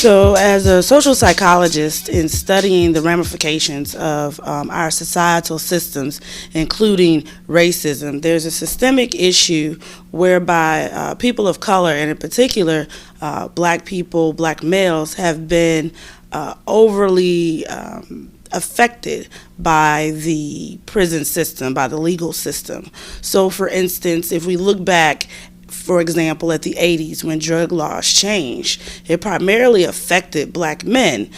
So, as a social psychologist, in studying the ramifications of our societal systems, including racism, there's a systemic issue whereby people of color, and in particular black people, black males, have been overly affected by the prison system, by the legal system. So, for instance, if we look back, for example, at the 80s when drug laws changed, it primarily affected black men.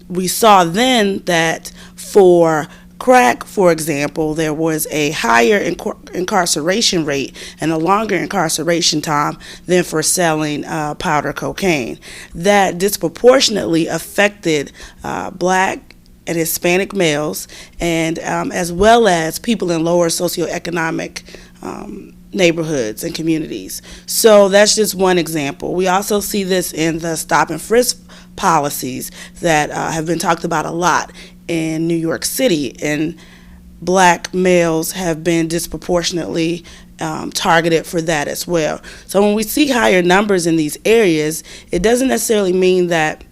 We saw then that for crack, for example, there was a higher incarceration rate and a longer incarceration time than for selling powder cocaine. That disproportionately affected black and Hispanic males, and as well as people in lower socioeconomic neighborhoods and communities. So that's just one example. We also see this in the stop and frisk policies that have been talked about a lot in New York City, and black males have been disproportionately targeted for that as well. So when we see higher numbers in these areas, it doesn't necessarily mean that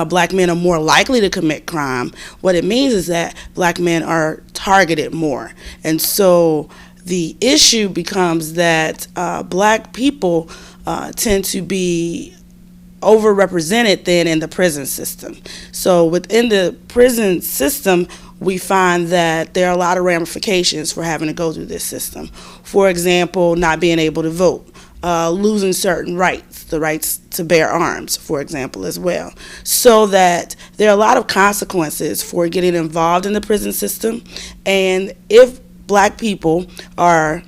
black men are more likely to commit crime. What it means is that black men are targeted more. And so the issue becomes that black people tend to be overrepresented then in the prison system. So within the prison system, we find that there are a lot of ramifications for having to go through this system. For example, not being able to vote, losing certain rights, the rights to bear arms, for example, as well. So that there are a lot of consequences for getting involved in the prison system. And if black people are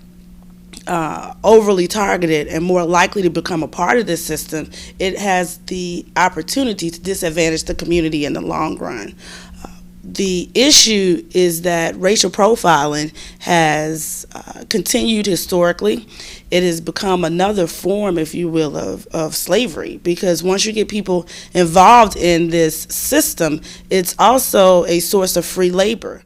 overly targeted and more likely to become a part of this system, it has the opportunity to disadvantage the community in the long run. The issue is that racial profiling has continued historically. It has become another form, if you will, of slavery, because once you get people involved in this system, it's also a source of free labor.